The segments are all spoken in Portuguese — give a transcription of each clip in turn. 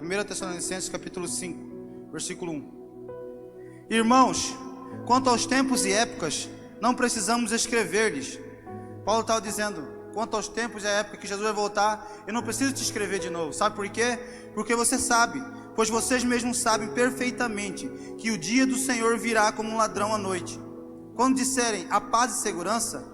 1 Tessalonicenses capítulo 5, versículo 1. Irmãos, quanto aos tempos e épocas, não precisamos escrever-lhes. Paulo estava dizendo, quanto aos tempos e à época que Jesus vai voltar, eu não preciso te escrever de novo. Sabe por quê? Porque você sabe, pois vocês mesmos sabem perfeitamente que o dia do Senhor virá como um ladrão à noite. Quando disserem a paz e segurança,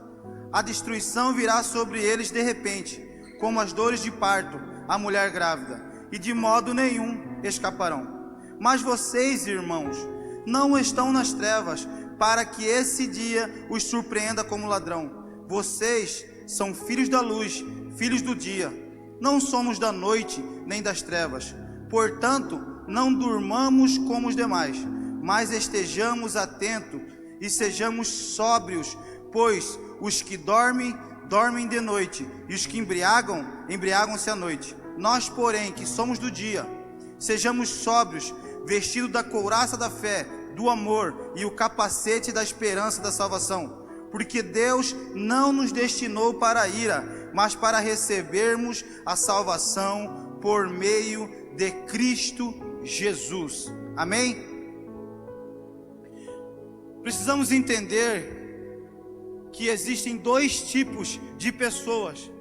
a destruição virá sobre eles de repente, como as dores de parto à mulher grávida, e de modo nenhum escaparão. Mas vocês, irmãos, não estão nas trevas, para que esse dia os surpreenda como ladrão. Vocês são filhos da luz, filhos do dia. Não somos da noite nem das trevas. Portanto, não durmamos como os demais, mas estejamos atentos e sejamos sóbrios, pois os que dormem, dormem de noite, e os que embriagam, embriagam-se à noite. Nós, porém, que somos do dia, sejamos sóbrios, vestidos da couraça da fé, do amor e o capacete da esperança da salvação. Porque Deus não nos destinou para a ira, mas para recebermos a salvação por meio de Cristo Jesus. Amém? Precisamos entender que existem dois tipos de pessoas.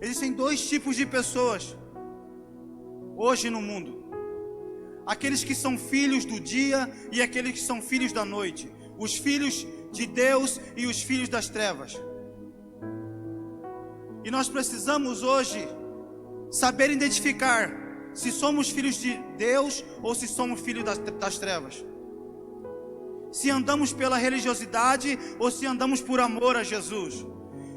Existem dois tipos de pessoas hoje no mundo. Aqueles que são filhos do dia e aqueles que são filhos da noite. Os filhos de Deus e os filhos das trevas. E nós precisamos hoje saber identificar se somos filhos de Deus ou se somos filhos das trevas. Se andamos pela religiosidade ou se andamos por amor a Jesus.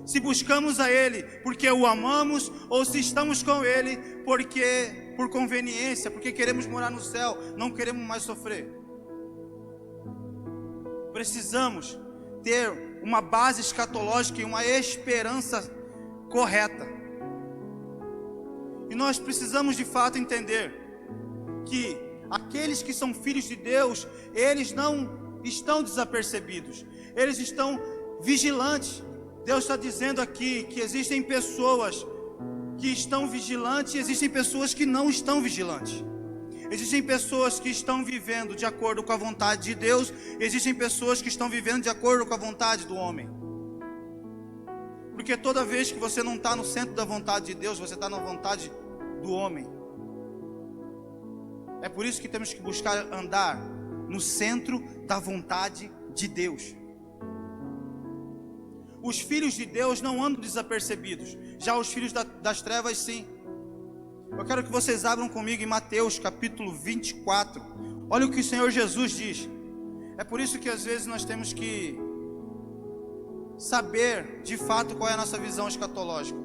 Se buscamos a Ele porque o amamos ou se estamos com Ele porque por conveniência, porque queremos morar no céu, não queremos mais sofrer. Precisamos ter uma base escatológica e uma esperança correta. E nós precisamos de fato entender que aqueles que são filhos de Deus, eles não estão desapercebidos, eles estão vigilantes. Deus está dizendo aqui que existem pessoas que estão vigilantes e existem pessoas que não estão vigilantes. Existem pessoas que estão vivendo de acordo com a vontade de Deus, existem pessoas que estão vivendo de acordo com a vontade do homem. Porque toda vez que você não está no centro da vontade de Deus, você está na vontade do homem. É por isso que temos que buscar andar no centro da vontade de Deus. Os filhos de Deus não andam desapercebidos, já os filhos das trevas sim. Eu quero que vocês abram comigo em Mateus capítulo 24. Olha o que o Senhor Jesus diz. É por isso que às vezes nós temos que saber de fato qual é a nossa visão escatológica.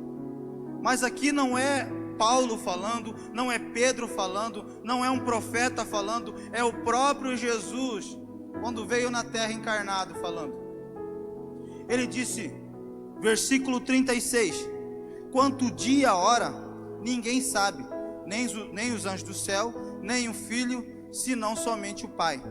Mas aqui não é Paulo falando, não é Pedro falando, não é um profeta falando, é o próprio Jesus, quando veio na terra encarnado, falando. Ele disse, versículo 36, quanto o dia e a hora, ninguém sabe, nem os anjos do céu, nem o Filho, senão somente o Pai.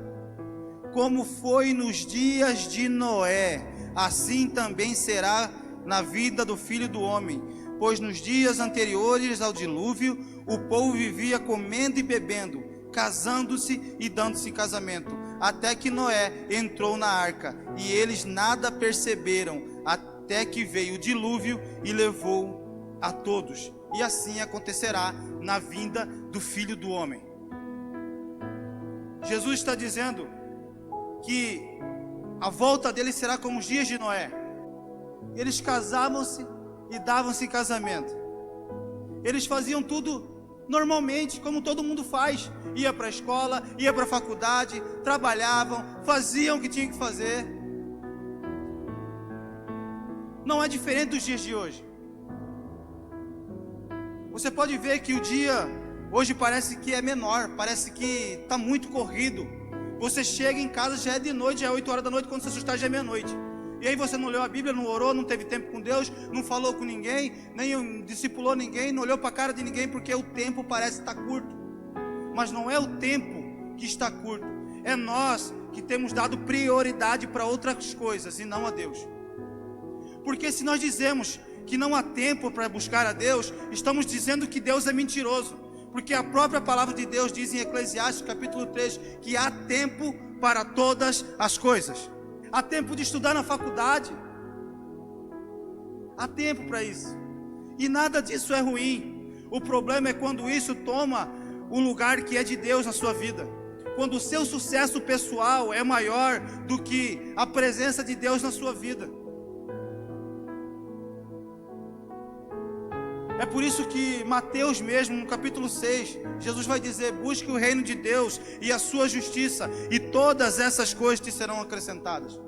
Como foi nos dias de Noé, assim também será na vida do Filho do Homem. Pois nos dias anteriores ao dilúvio, o povo vivia comendo e bebendo, casando-se e dando-se em casamento, até que Noé entrou na arca, e eles nada perceberam, até que veio o dilúvio e levou a todos. E assim acontecerá na vinda do Filho do Homem. Jesus está dizendo que a volta dele será como os dias de Noé. Eles casavam-se e davam-se em casamento. Eles faziam tudo normalmente, como todo mundo faz. Ia para a escola, ia para a faculdade, trabalhavam, faziam o que tinham que fazer. Não é diferente dos dias de hoje. Você pode ver que o dia hoje parece que é menor, parece que está muito corrido. Você chega em casa, já é de noite, já é 8 horas da noite, quando você assustar já é meia-noite. E aí você não leu a Bíblia, não orou, não teve tempo com Deus, não falou com ninguém, nem discipulou ninguém, não olhou para a cara de ninguém, porque o tempo parece estar curto. Mas não é o tempo que está curto, é nós que temos dado prioridade para outras coisas e não a Deus. Porque se nós dizemos que não há tempo para buscar a Deus, estamos dizendo que Deus é mentiroso. Porque a própria palavra de Deus diz em Eclesiastes capítulo 3 que há tempo para todas as coisas. Há tempo de estudar na faculdade, há tempo para isso, e nada disso é ruim. O problema é quando isso toma o lugar que é de Deus na sua vida, quando o seu sucesso pessoal é maior do que a presença de Deus na sua vida. É por isso que Mateus mesmo, no capítulo 6, Jesus vai dizer: busque o reino de Deus e a sua justiça, e todas essas coisas te serão acrescentadas.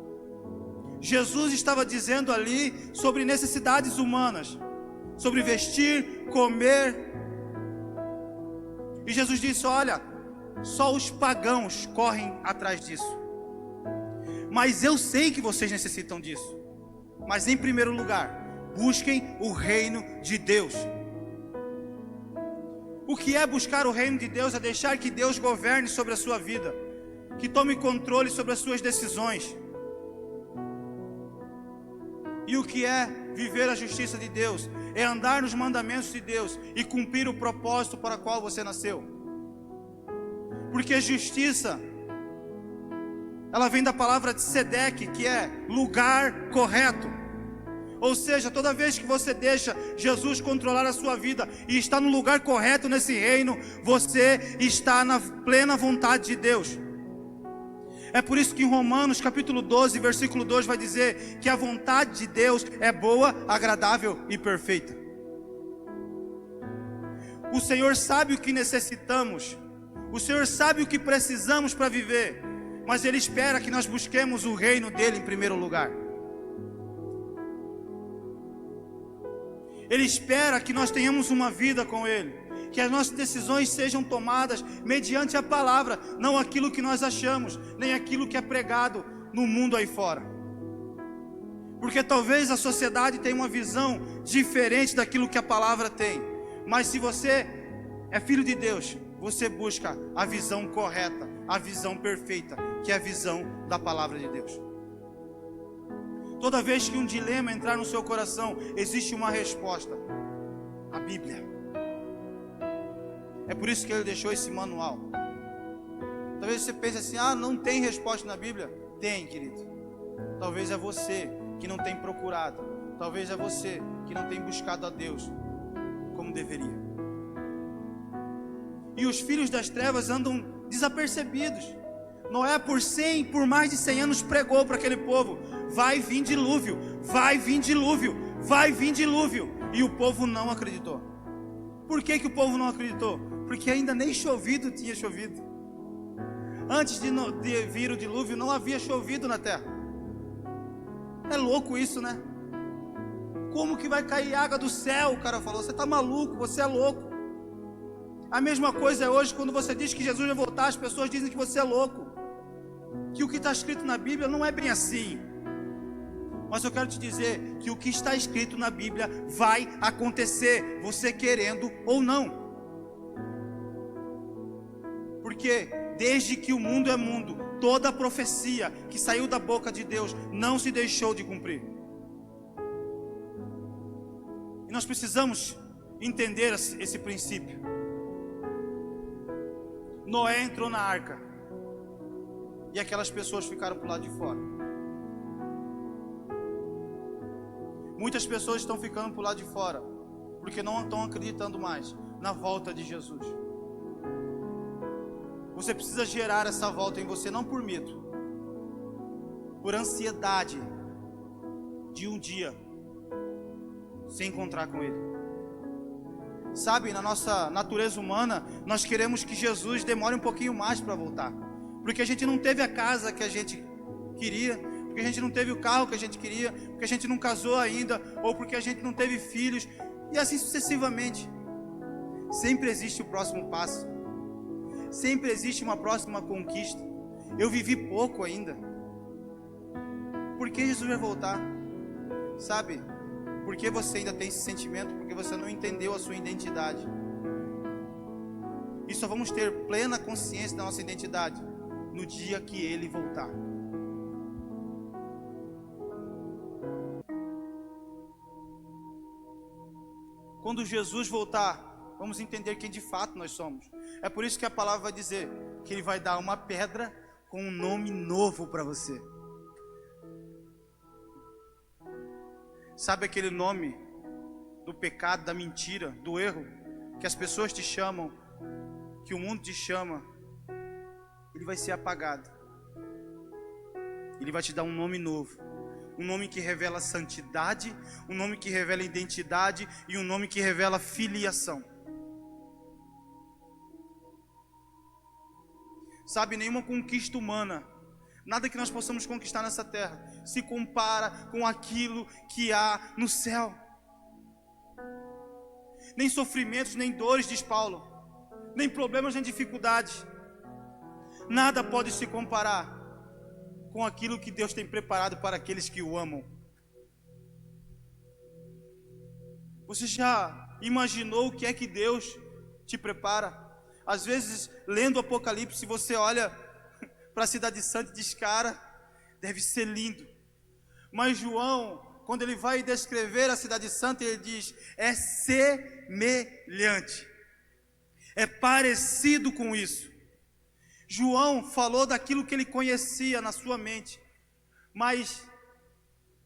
Jesus estava dizendo ali sobre necessidades humanas, sobre vestir, comer. E Jesus disse: olha, só os pagãos correm atrás disso. Mas eu sei que vocês necessitam disso. Mas em primeiro lugar, busquem o reino de Deus. O que é buscar o reino de Deus? É deixar que Deus governe sobre a sua vida, que tome controle sobre as suas decisões. E o que é viver a justiça de Deus? É andar nos mandamentos de Deus e cumprir o propósito para o qual você nasceu. Porque justiça, ela vem da palavra de Sedeque, que é lugar correto. Ou seja, toda vez que você deixa Jesus controlar a sua vida e está no lugar correto nesse reino, você está na plena vontade de Deus. É por isso que em Romanos capítulo 12, versículo 2 vai dizer que a vontade de Deus é boa, agradável e perfeita. O Senhor sabe o que necessitamos, o Senhor sabe o que precisamos para viver, mas Ele espera que nós busquemos o reino dEle em primeiro lugar. Ele espera que nós tenhamos uma vida com Ele, que as nossas decisões sejam tomadas mediante a palavra, não aquilo que nós achamos, nem aquilo que é pregado no mundo aí fora. Porque talvez a sociedade tenha uma visão diferente daquilo que a palavra tem, mas se você é filho de Deus, você busca a visão correta, a visão perfeita, que é a visão da palavra de Deus. Toda vez que um dilema entrar no seu coração, existe uma resposta: a Bíblia. É por isso que Ele deixou esse manual. Talvez você pense assim: ah, não tem resposta na Bíblia. Tem, querido. Talvez é você que não tem procurado, talvez é você que não tem buscado a Deus como deveria. E os filhos das trevas andam desapercebidos. Noé por mais de 100 anos pregou para aquele povo: vai vir dilúvio, vai vir dilúvio, vai vir dilúvio. E o povo não acreditou. Por que o povo não acreditou? Porque ainda nem chovido tinha chovido. Antes de vir o dilúvio, não havia chovido na terra. É louco isso, né? Como que vai cair água do céu? O cara falou: você está maluco, você é louco. A mesma coisa é hoje, quando você diz que Jesus vai voltar, as pessoas dizem que você é louco, que o que está escrito na Bíblia não é bem assim. Mas eu quero te dizer que o que está escrito na Bíblia vai acontecer, você querendo ou não. Porque desde que o mundo é mundo, toda a profecia que saiu da boca de Deus não se deixou de cumprir. E nós precisamos entender esse princípio. Noé entrou na arca e aquelas pessoas ficaram para o lado de fora. Muitas pessoas estão ficando para o lado de fora porque não estão acreditando mais na volta de Jesus. Você precisa gerar essa volta em você, não por medo, por ansiedade de um dia se encontrar com Ele. Sabe, na nossa natureza humana, nós queremos que Jesus demore um pouquinho mais para voltar, porque a gente não teve a casa que a gente queria, porque a gente não teve o carro que a gente queria, porque a gente não casou ainda, ou porque a gente não teve filhos, e assim sucessivamente. Sempre existe o próximo passo, sempre existe uma próxima conquista. Eu vivi pouco ainda. Por que Jesus vai voltar? Sabe, porque você ainda tem esse sentimento, porque você não entendeu a sua identidade. E só vamos ter plena consciência da nossa identidade no dia que Ele voltar. Quando Jesus voltar, vamos entender quem de fato nós somos. É por isso que a palavra vai dizer que Ele vai dar uma pedra com um nome novo para você. Sabe aquele nome do pecado, da mentira, do erro, que as pessoas te chamam, que o mundo te chama? Ele vai ser apagado. Ele vai te dar um nome novo. Um nome que revela santidade, um nome que revela identidade e um nome que revela filiação. Sabe, nenhuma conquista humana, nada que nós possamos conquistar nessa terra, se compara com aquilo que há no céu. Nem sofrimentos, nem dores, diz Paulo, nem problemas, nem dificuldades. Nada pode se comparar com aquilo que Deus tem preparado para aqueles que o amam. Você já imaginou o que é que Deus te prepara? Às vezes, lendo o Apocalipse, você olha para a cidade santa e diz, cara, deve ser lindo. Mas João, quando ele vai descrever a cidade santa, ele diz, é semelhante, é parecido com isso. João falou daquilo que ele conhecia na sua mente, mas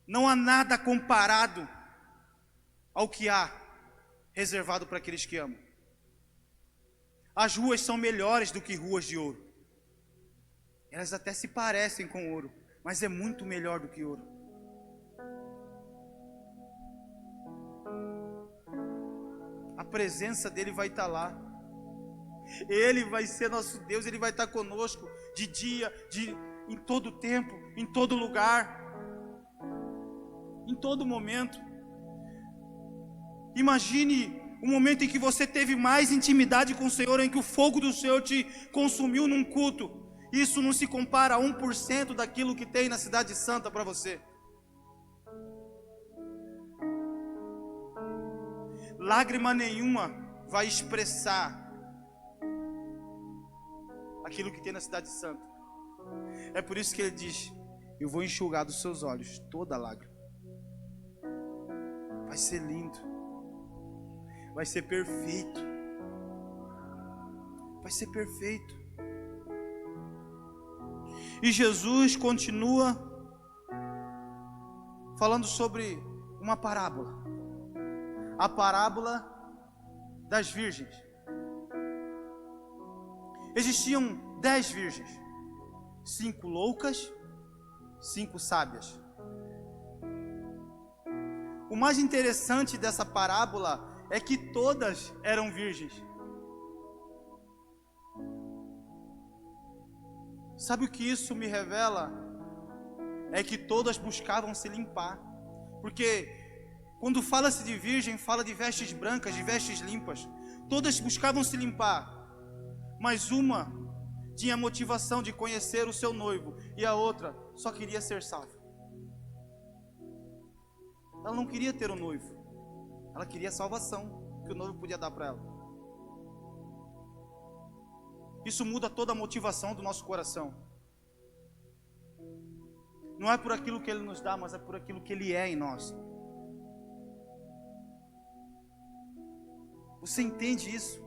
não há nada comparado ao que há reservado para aqueles que amam. As ruas são melhores do que ruas de ouro. Elas até se parecem com ouro, mas é muito melhor do que ouro. A presença dele vai estar lá. Ele vai ser nosso Deus, Ele vai estar conosco de dia, em todo tempo, em todo lugar, em todo momento. Imagine o momento em que você teve mais intimidade com o Senhor, em que o fogo do Senhor te consumiu num culto. Isso não se compara a 1% daquilo que tem na cidade santa para você. Lágrima nenhuma vai expressar aquilo que tem na cidade santa. É por isso que ele diz, eu vou enxugar dos seus olhos toda lágrima. Vai ser lindo, vai ser perfeito, vai ser perfeito. E Jesus continua falando sobre uma parábola, a parábola das virgens. Existiam 10 virgens, 5 loucas, 5 sábias. O mais interessante dessa parábola é que todas eram virgens. Sabe o que isso me revela? É que todas buscavam se limpar. Porque quando fala-se de virgem, fala de vestes brancas, de vestes limpas. Todas buscavam se limpar. Mas uma tinha a motivação de conhecer o seu noivo e a outra só queria ser salva. Ela não queria ter um noivo, ela queria a salvação que o noivo podia dar para ela. Isso muda toda a motivação do nosso coração. Não é por aquilo que Ele nos dá, mas é por aquilo que Ele é em nós. Você entende isso?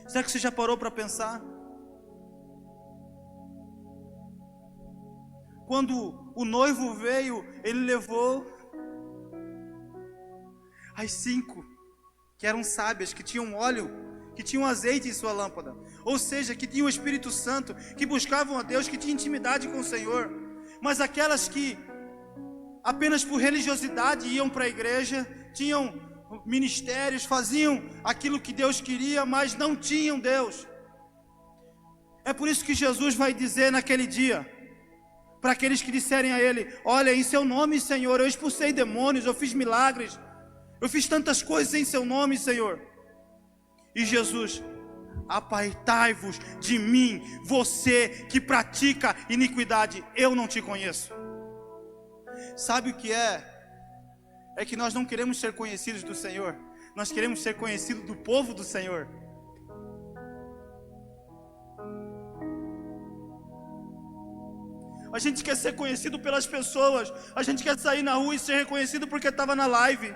Será que você já parou para pensar? Quando o noivo veio, ele levou as 5 que eram sábias, que tinham óleo, que tinham azeite em sua lâmpada. Ou seja, que tinham o Espírito Santo, que buscavam a Deus, que tinham intimidade com o Senhor. Mas aquelas que apenas por religiosidade iam para a igreja, tinham ministérios, faziam aquilo que Deus queria, mas não tinham Deus. É por isso que Jesus vai dizer naquele dia, para aqueles que disserem a Ele, olha, em seu nome, Senhor, eu expulsei demônios, eu fiz milagres, eu fiz tantas coisas em seu nome, Senhor. E Jesus, apartai-vos de mim, você que pratica iniquidade, eu não te conheço. Sabe o que é? É que nós não queremos ser conhecidos do Senhor, nós queremos ser conhecidos do povo do Senhor. A gente quer ser conhecido pelas pessoas, a gente quer sair na rua e ser reconhecido porque estava na live.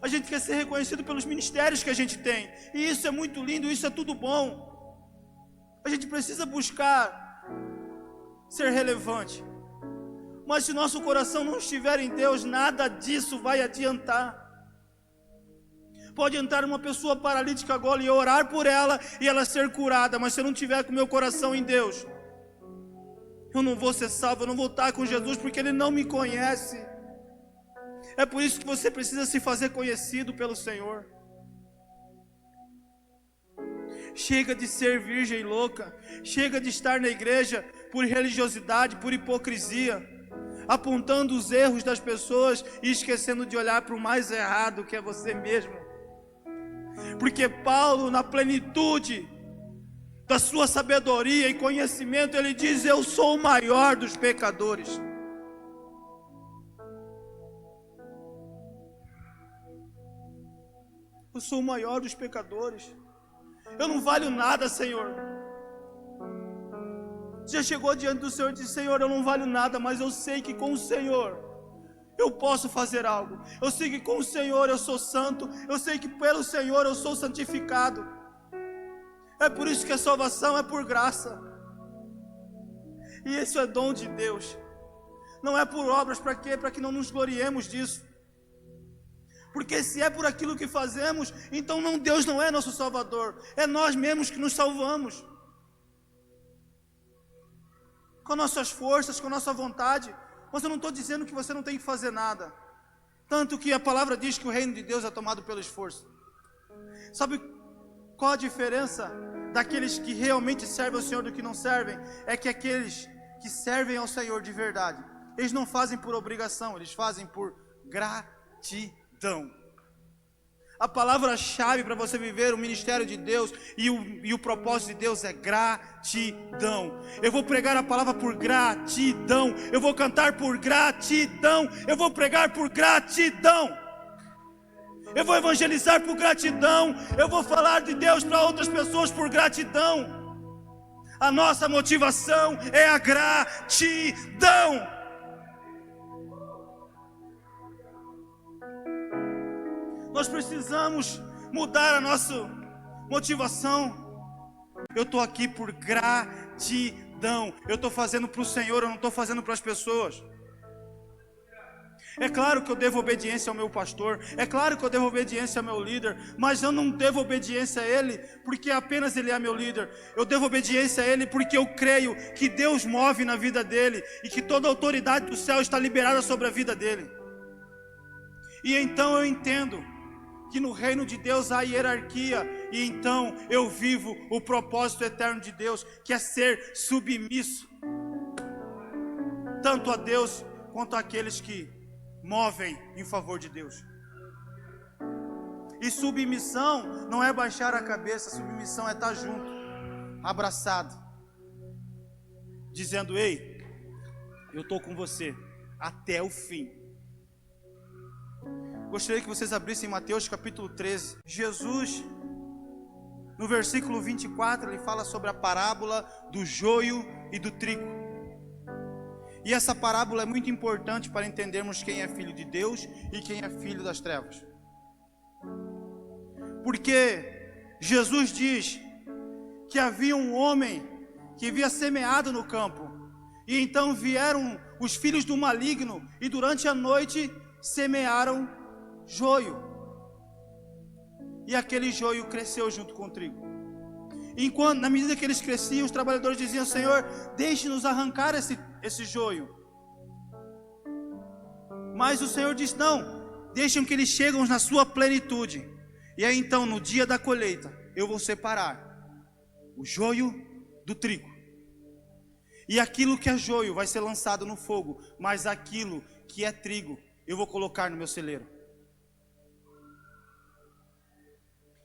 A gente quer ser reconhecido pelos ministérios que a gente tem. E isso é muito lindo, isso é tudo bom. A gente precisa buscar ser relevante. Mas se nosso coração não estiver em Deus, nada disso vai adiantar. Pode entrar uma pessoa paralítica agora e eu orar por ela e ela ser curada, mas se eu não tiver com meu coração em Deus, eu não vou ser salvo, eu não vou estar com Jesus, porque Ele não me conhece. É por isso que você precisa se fazer conhecido pelo Senhor. Chega de ser virgem louca, chega de estar na igreja por religiosidade, por hipocrisia, apontando os erros das pessoas e esquecendo de olhar para o mais errado, que é você mesmo. Porque Paulo, na plenitude da sua sabedoria e conhecimento, ele diz: eu sou o maior dos pecadores. Eu sou o maior dos pecadores. Eu não valho nada, Senhor. Já chegou diante do Senhor e disse: Senhor, eu não valho nada, mas eu sei que com o Senhor eu posso fazer algo. Eu sei que com o Senhor eu sou santo. Eu sei que pelo Senhor eu sou santificado. É por isso que a salvação é por graça. E isso é dom de Deus. Não é por obras, para quê? Para que não nos gloriemos disso. Porque se é por aquilo que fazemos, então Deus não é nosso Salvador. É nós mesmos que nos salvamos. Com nossas forças, com nossa vontade. Mas eu não estou dizendo que você não tem que fazer nada. Tanto que a palavra diz que o reino de Deus é tomado pelo esforço. Sabe qual a diferença daqueles que realmente servem ao Senhor do que não servem? É que aqueles que servem ao Senhor de verdade, eles não fazem por obrigação, eles fazem por gratidão. A palavra-chave para você viver o ministério de Deus e o propósito de Deus é gratidão. Eu vou pregar a palavra por gratidão. Eu vou cantar por gratidão. Eu vou pregar por gratidão. Eu vou evangelizar por gratidão. Eu vou falar de Deus para outras pessoas por gratidão. A nossa motivação é a gratidão. Nós precisamos mudar a nossa motivação. Eu estou aqui por gratidão. Eu estou fazendo para o Senhor, eu não estou fazendo para as pessoas. É claro que eu devo obediência ao meu pastor. É claro que eu devo obediência ao meu líder. Mas eu não devo obediência a ele porque apenas ele é meu líder. Eu devo obediência a ele porque eu creio que Deus move na vida dele e que toda a autoridade do céu está liberada sobre a vida dele. E então eu entendo que no reino de Deus há hierarquia, e então eu vivo o propósito eterno de Deus, que é ser submisso, tanto a Deus, quanto àqueles que movem em favor de Deus. E submissão não é baixar a cabeça, submissão é estar junto, abraçado, dizendo: ei, eu estou com você até o fim. Gostaria que vocês abrissem Mateus capítulo 13. Jesus, no versículo 24, ele fala sobre a parábola do joio e do trigo. E essa parábola é muito importante para entendermos quem é filho de Deus e quem é filho das trevas. Porque Jesus diz que havia um homem que havia semeado no campo. E então vieram os filhos do maligno e durante a noite semearam joio, e aquele joio cresceu junto com o trigo. Enquanto, na medida que eles cresciam, os trabalhadores diziam: Senhor, deixe-nos arrancar esse joio. Mas o Senhor disse: não, deixem que eles cheguem na sua plenitude. E aí então, no dia da colheita, eu vou separar o joio do trigo. E aquilo que é joio vai ser lançado no fogo, mas aquilo que é trigo eu vou colocar no meu celeiro.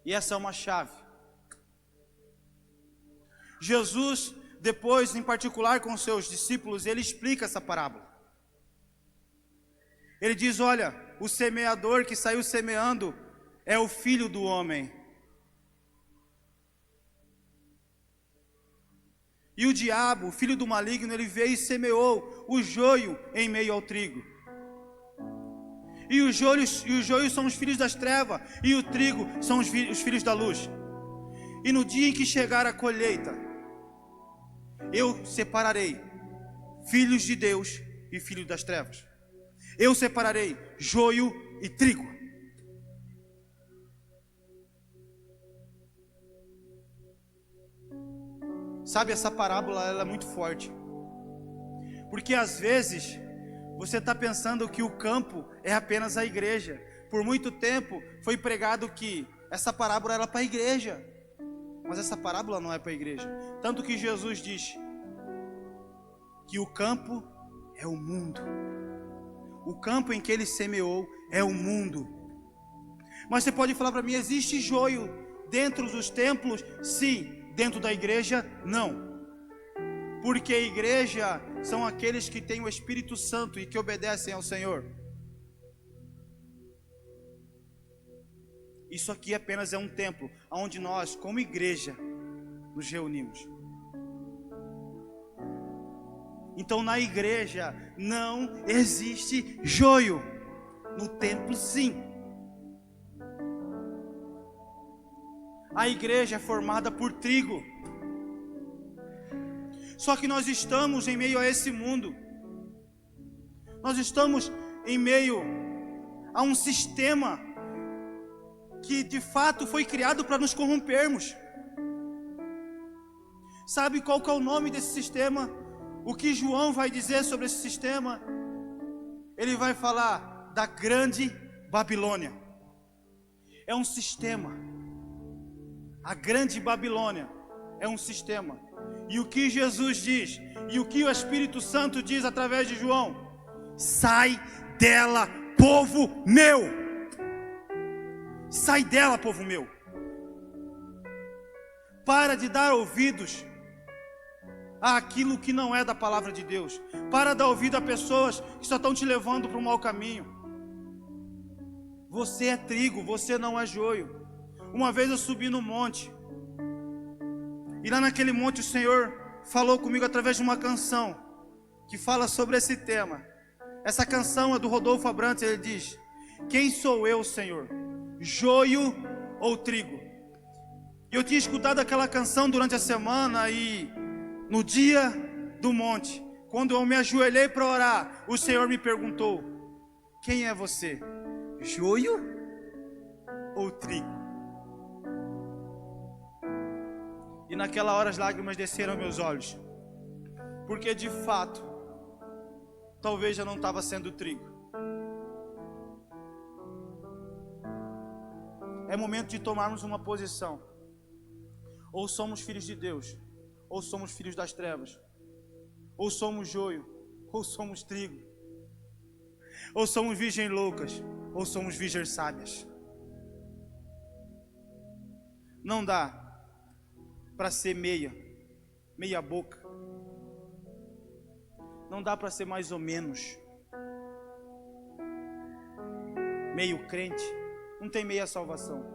E essa é uma chave. Jesus, depois, em particular com os seus discípulos, ele explica essa parábola. Ele diz: olha, o semeador que saiu semeando é o filho do homem. E o diabo, o filho do maligno, ele veio e semeou o joio em meio ao trigo. E os joios são os filhos das trevas, e o trigo são os filhos da luz. E no dia em que chegar a colheita, eu separarei filhos de Deus e filhos das trevas. Eu separarei joio e trigo. Sabe, essa parábola ela é muito forte. Porque às vezes você está pensando que o campo é apenas a igreja. Por muito tempo foi pregado que essa parábola era para a igreja. Mas essa parábola não é para a igreja. Tanto que Jesus diz que o campo é o mundo. O campo em que ele semeou é o mundo. Mas você pode falar para mim, existe joio dentro dos templos? Sim. Dentro da igreja, não. Porque a igreja são aqueles que têm o Espírito Santo e que obedecem ao Senhor. Isso aqui apenas é um templo, onde nós, como igreja, nos reunimos. Então na igreja não existe joio. No templo sim. A igreja é formada por trigo. Só que nós estamos em meio a esse mundo. Nós estamos em meio a um sistema que de fato foi criado para nos corrompermos. Sabe qual que é o nome desse sistema? O que João vai dizer sobre esse sistema? Ele vai falar da grande Babilônia. É um sistema. A grande Babilônia é um sistema. E o que Jesus diz, e o que o Espírito Santo diz através de João: sai dela, povo meu. Sai dela, povo meu. Para de dar ouvidos àquilo que não é da palavra de Deus. Para de dar ouvido a pessoas que só estão te levando para um mau caminho. Você é trigo, você não é joio. Uma vez eu subi no monte, e lá naquele monte o Senhor falou comigo através de uma canção que fala sobre esse tema. Essa canção é do Rodolfo Abrantes. Ele diz: quem sou eu, Senhor? Joio ou trigo? E eu tinha escutado aquela canção durante a semana, e no dia do monte, quando eu me ajoelhei para orar, o Senhor me perguntou: quem é você? Joio ou trigo? E naquela hora as lágrimas desceram aos meus olhos, porque de fato, talvez eu não estava sendo trigo. É momento de tomarmos uma posição. Ou somos filhos de Deus, ou somos filhos das trevas. Ou somos joio, ou somos trigo. Ou somos virgens loucas, ou somos virgens sábias. Não dá para ser meia boca. Não dá para ser mais ou menos, meio crente. Não tem meia salvação.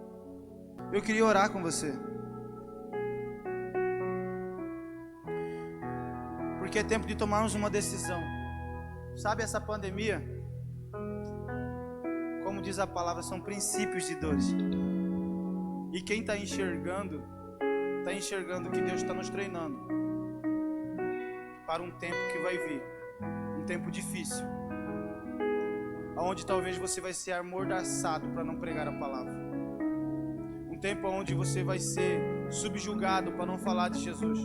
Eu queria orar com você, porque é tempo de tomarmos uma decisão. Sabe, essa pandemia, como diz a palavra, são princípios de dores. E quem está enxergando que Deus está nos treinando para um tempo que vai vir, um tempo difícil, onde talvez você vai ser amordaçado para não pregar a palavra, um tempo onde você vai ser subjugado para não falar de Jesus.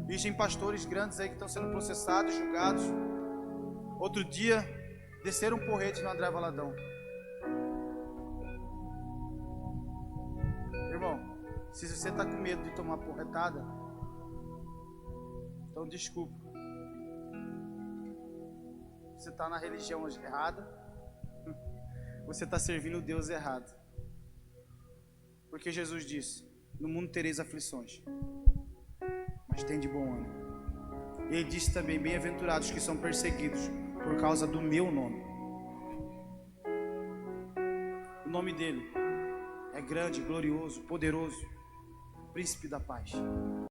Existem pastores grandes aí que estão sendo processados, julgados. Outro dia desceram um porrete no André Valadão. Irmão, se você está com medo de tomar porretada, então desculpa. Você está na religião errada. Você está servindo o Deus errado. Porque Jesus disse: no mundo tereis aflições, mas tem de bom ânimo. Ele disse também: bem-aventurados que são perseguidos por causa do meu nome. O nome dele é grande, glorioso, poderoso, Príncipe da Paz.